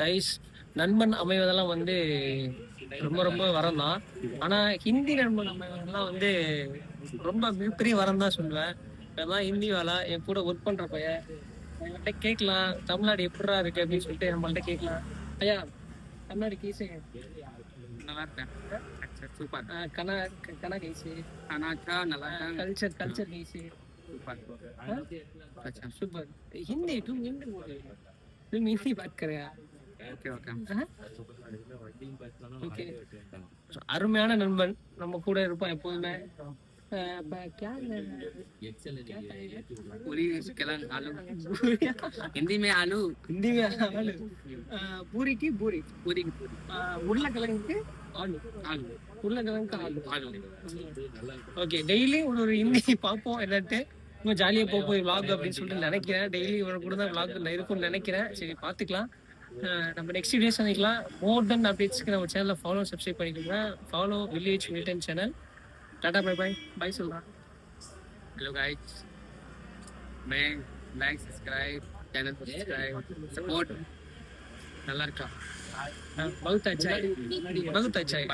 Guys, நண்பன் அமைவதெல்லாம் வந்து ரொம்ப ரொம்ப வரம் தான். ஆனா ஹிந்தி நண்பன் அமைவதெல்லாம் வந்து ரொம்ப மிகப்பெரிய வரம் தான் சொல்லுவேன். அதான் ஹிந்தி வேலை என் கூட ஒர்க் பண்ற பையன் நம்மள்ட்ட கேட்கலாம், தமிழ்நாடு எப்படிடா இருக்கு அப்படின்னு சொல்லிட்டு நம்மள்ட்ட கேட்கலாம். ஐயா, தமிழ்நாடு கேசே நல்லா இருக்கேன். சூப்பர். கனா கனா कैसे கனாச்சா நல்லா இருக்கேன். कल्चर कल्चर कैसे சூப்பர். अच्छा सुपर हिंदी तुम हिंदी बोल रहे हो तुम हिंदी बात कर रहे ஓகே ஓகே. ஓகே அருமையான நண்பன் நம்ம கூட இருப்பான் எப்போதுமே क्या पूरी कलन आलू हिंदी में आलू हिंदी में आलू पूरी की पूरी पूरी உருளைக்கிழங்குக்கு ஆலு आलू உருளைக்கிழங்குக்கு ஆலு आलू ஓகே டெய்லி ஒரு ஹிந்தி பார்ப்போம் என்னட்டு இன்னும் ஜாலியாக போய் vlog அப்படின்னு சொல்லிட்டு நினைக்கிறேன். டெய்லி இவனை கூட தான் vlog இருக்கும்னு நினைக்கிறேன். சரி பார்த்துக்கலாம். நம்ம நெக்ஸ்ட் வீடியோ சந்திக்கலாம். மோர் தென் அப்டேட்ஸ்க்கு நம்ம சேனலை ஃபாலோ சப்ஸ்கிரைப் பண்ணிக்கோங்க. ஃபாலோ வில்லேஜ் மிலிட்டன் channel. Tata bye bye bye சொல்கிறேன். हेलो गाइस, मैं लाइक सब्सक्राइब चैनल को सब्सक्राइब सपोर्ट நல்லா இருக்கா बहुत अच्छा है बहुत अच्छा है.